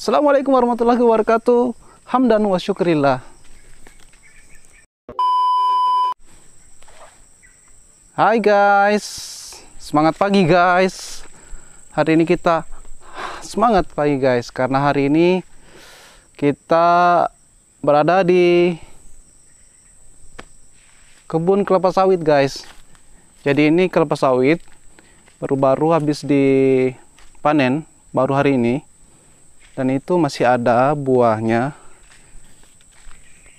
Assalamualaikum warahmatullahi wabarakatuh. Hamdan wa syukrillah. Hai guys, semangat pagi guys. Hari ini kita semangat pagi guys, karena hari ini kita berada di kebun kelapa sawit guys. Jadi ini kelapa sawit baru-baru habis dipanen, baru hari ini. Dan itu masih ada buahnya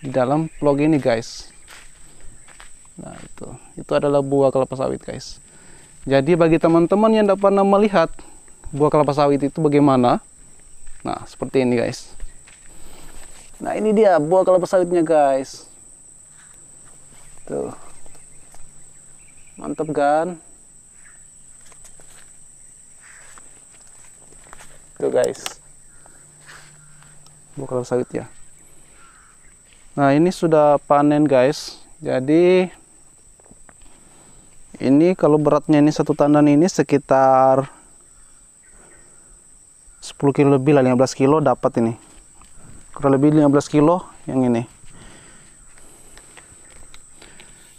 di dalam vlog ini guys. Nah itu adalah buah kelapa sawit guys. Jadi bagi teman-teman yang tidak pernah melihat buah kelapa sawit itu bagaimana, nah seperti ini guys. Nah ini dia buah kelapa sawitnya guys. Tuh, mantap kan? Tuh guys, buah kelapa sawit ya. Nah ini sudah panen guys. Jadi ini kalau beratnya ini satu tandan ini sekitar 10 kilo lebih lah, 15 kilo dapat ini. Kurang lebih 15 kilo yang ini.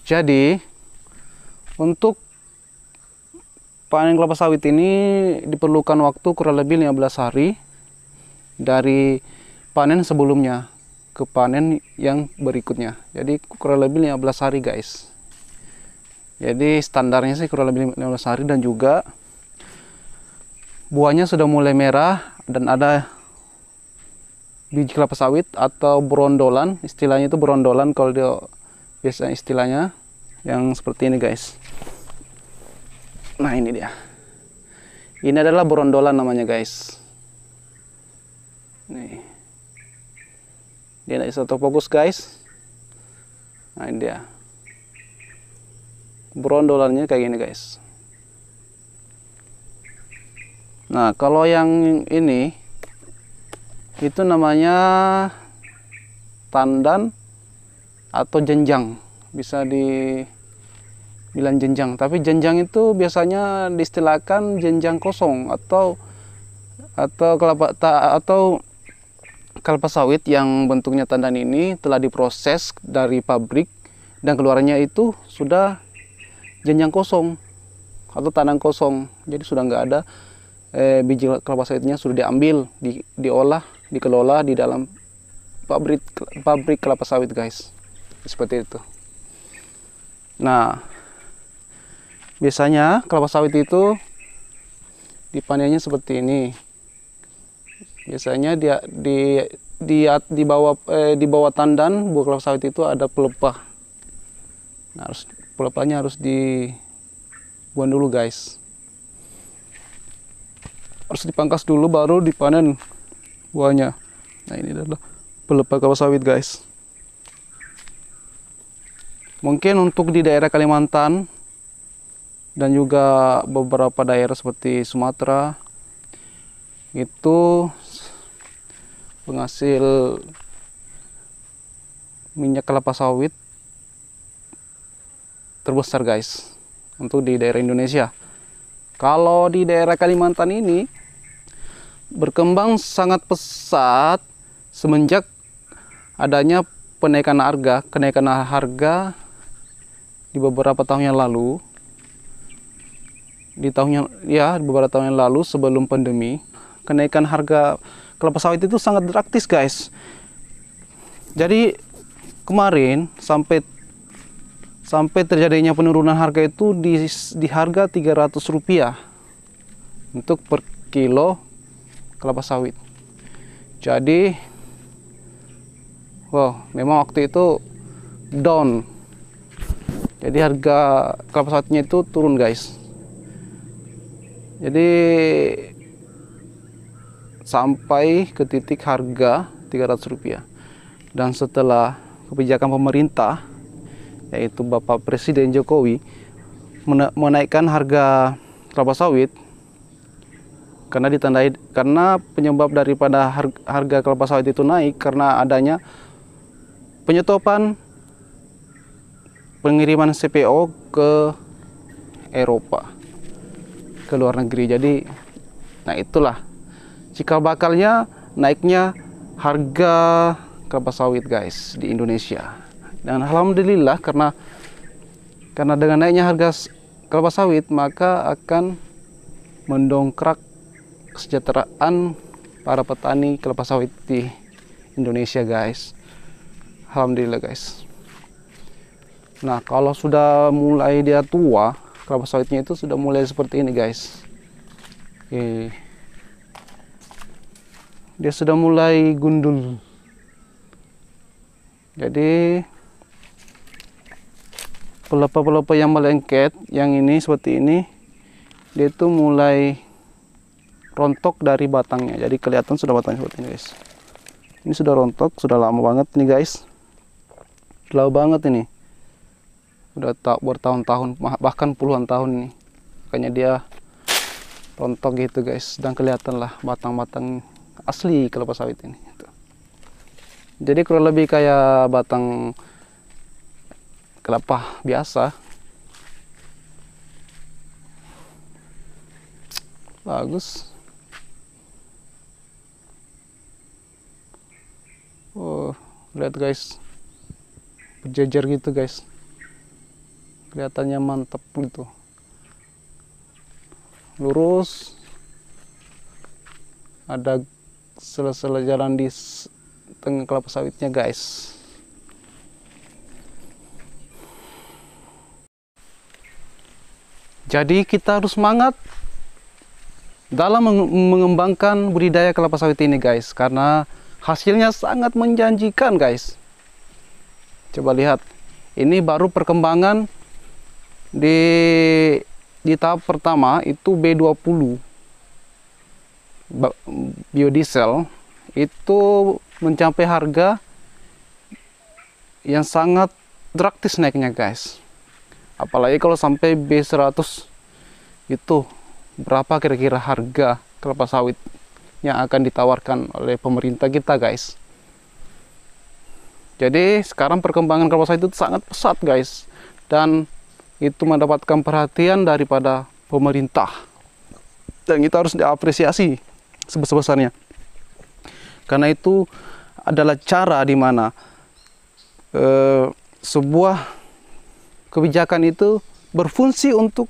Jadi untuk panen kelapa sawit ini diperlukan waktu kurang lebih 15 hari dari panen sebelumnya ke panen yang berikutnya. Jadi kurang lebih 15 hari guys. Jadi standarnya sih kurang lebih 15 hari, dan juga buahnya sudah mulai merah dan ada biji kelapa sawit atau berondolan, istilahnya itu berondolan kalau dia biasa istilahnya yang seperti ini guys. Nah ini dia. Ini adalah berondolan namanya guys. Nih. Dia tidak bisa terfokus guys. Nah ini dia. Berondolannya kayak gini guys. Nah kalau yang ini itu namanya tandan atau jenjang, bisa dibilang jenjang, tapi jenjang itu biasanya diistilahkan jenjang kosong atau kelapa sawit yang bentuknya tandan ini telah diproses dari pabrik dan keluarnya itu sudah jenjang kosong atau tandan kosong. Jadi sudah nggak ada biji kelapa sawitnya, sudah diambil, diolah, dikelola di dalam pabrik kelapa sawit guys. Seperti itu. Nah biasanya kelapa sawit itu dipanennya seperti ini. Biasanya di bawah tandan buah kelapa sawit itu ada pelepah. Nah, pelepahnya harus dibuang dulu guys. Harus dipangkas dulu baru dipanen buahnya. Nah ini adalah pelepah kelapa sawit guys. Mungkin untuk di daerah Kalimantan dan juga beberapa daerah seperti Sumatera itu penghasil minyak kelapa sawit terbesar guys untuk di daerah Indonesia. Kalau di daerah Kalimantan ini berkembang sangat pesat semenjak adanya kenaikan harga di beberapa tahun yang lalu. Beberapa tahun yang lalu sebelum pandemi, kenaikan harga kelapa sawit itu sangat drastis guys. Jadi kemarin sampai terjadinya penurunan harga itu di harga Rp300 untuk per kilo kelapa sawit. Jadi wow, memang waktu itu down. Jadi harga kelapa sawitnya itu turun guys. Jadi sampai ke titik harga Rp300. Dan setelah kebijakan pemerintah, yaitu Bapak Presiden Jokowi, menaikkan harga kelapa sawit, karena penyebab daripada harga kelapa sawit itu naik karena adanya penyetopan pengiriman CPO ke Eropa, ke luar negeri. Jadi nah itulah cikal bakalnya naiknya harga kelapa sawit guys di Indonesia. Dan alhamdulillah karena dengan naiknya harga kelapa sawit, maka akan mendongkrak kesejahteraan para petani kelapa sawit di Indonesia guys. Alhamdulillah guys. Nah, kalau sudah mulai dia tua, kelapa sawitnya itu sudah mulai seperti ini guys. Oke. Dia sudah mulai gundul. Jadi pelepah-pelepah yang melengket, yang ini seperti ini, dia itu mulai rontok dari batangnya. Jadi kelihatan sudah batangnya seperti ini guys. Ini sudah rontok, sudah lama banget nih guys. Lama banget ini. Udah bertahun-tahun, bahkan puluhan tahun ini. Makanya dia rontok gitu guys. Dan kelihatan lah batang-batang asli kelapa sawit ini. Jadi kurang lebih kayak batang kelapa biasa. Bagus. Oh, lihat guys, berjejer gitu guys, kelihatannya mantap gitu, lurus, ada sela-sela jalan di tengah kelapa sawitnya guys. Jadi kita harus semangat dalam mengembangkan budidaya kelapa sawit ini guys, karena hasilnya sangat menjanjikan guys. Coba lihat, ini baru perkembangan di tahap pertama itu B20 biodiesel itu mencapai harga yang sangat drastis naiknya guys. Apalagi kalau sampai B100 itu berapa kira-kira harga kelapa sawit yang akan ditawarkan oleh pemerintah kita guys. Jadi sekarang perkembangan kelapa sawit itu sangat pesat guys, dan itu mendapatkan perhatian daripada pemerintah, dan kita harus diapresiasi sebesar-besarnya, karena itu adalah cara di mana sebuah kebijakan itu berfungsi untuk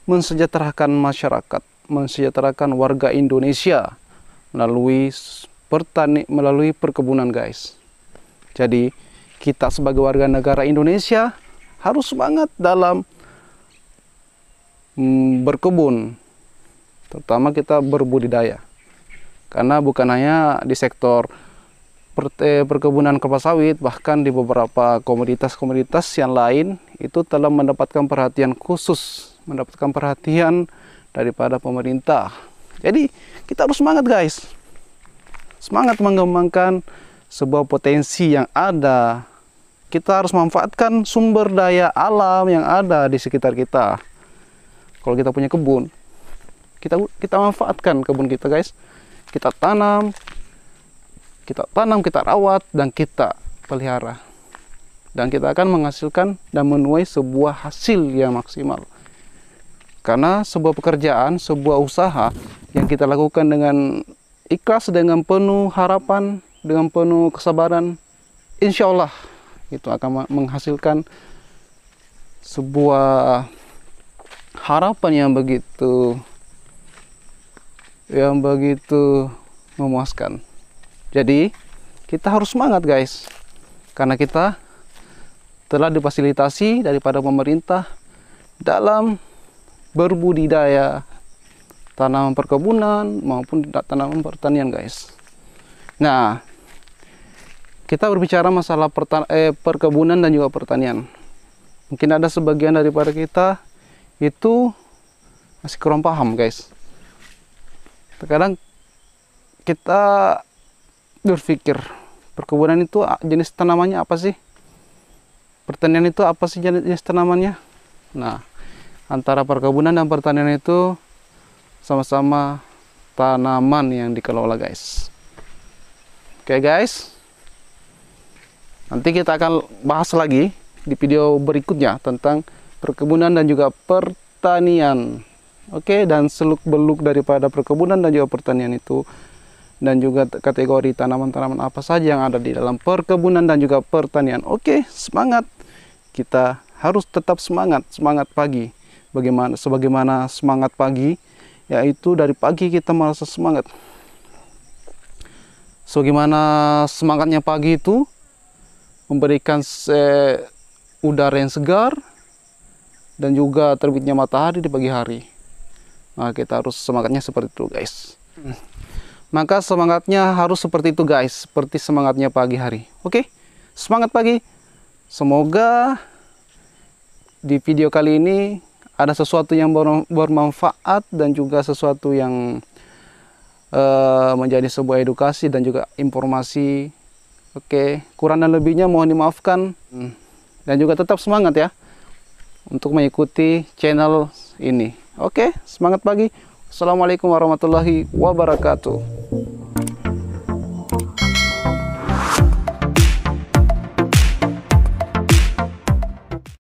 mensejahterakan masyarakat, mensejahterakan warga Indonesia melalui perkebunan guys. Jadi kita sebagai warga negara Indonesia harus semangat dalam berkebun, terutama kita berbudidaya, karena bukan hanya di sektor perkebunan kelapa sawit, bahkan di beberapa komoditas-komoditas yang lain itu telah mendapatkan perhatian khusus, mendapatkan perhatian daripada pemerintah. Jadi kita harus semangat guys, semangat mengembangkan sebuah potensi yang ada. Kita harus manfaatkan sumber daya alam yang ada di sekitar kita. Kalau kita punya kebun, kita manfaatkan kebun kita guys. Kita tanam, kita rawat, dan kita pelihara. Dan kita akan menghasilkan dan menuai sebuah hasil yang maksimal. Karena sebuah pekerjaan, sebuah usaha yang kita lakukan dengan ikhlas, dengan penuh harapan, dengan penuh kesabaran, insya Allah itu akan menghasilkan sebuah harapan yang begitu memuaskan. Jadi kita harus semangat guys, karena kita telah difasilitasi daripada pemerintah dalam berbudidaya tanaman perkebunan maupun tanaman pertanian guys. Nah, kita berbicara masalah perkebunan dan juga pertanian. Mungkin ada sebagian daripada kita itu masih kurang paham guys. Terkadang kita berpikir perkebunan itu jenis tanamannya apa sih? Pertanian itu apa sih jenis tanamannya? Nah, antara perkebunan dan pertanian itu sama-sama tanaman yang dikelola guys. Oke guys, nanti kita akan bahas lagi di video berikutnya tentang perkebunan dan juga pertanian. Oke, dan seluk-beluk daripada perkebunan dan juga pertanian itu dan juga kategori tanaman-tanaman apa saja yang ada di dalam perkebunan dan juga pertanian. Oke, semangat. Kita harus tetap semangat pagi. Sebagaimana semangat pagi, yaitu dari pagi kita merasa semangat. Sebagaimana semangatnya pagi itu memberikan udara yang segar dan juga terbitnya matahari di pagi hari. Nah, kita harus semangatnya seperti itu, guys. Maka semangatnya harus seperti itu, guys, seperti semangatnya pagi hari. Oke, semangat pagi. Semoga di video kali ini ada sesuatu yang bermanfaat dan juga sesuatu yang menjadi sebuah edukasi dan juga informasi. Oke, kurang dan lebihnya mohon dimaafkan. Dan juga tetap semangat ya untuk mengikuti channel ini. Oke, semangat pagi. Assalamualaikum warahmatullahi wabarakatuh.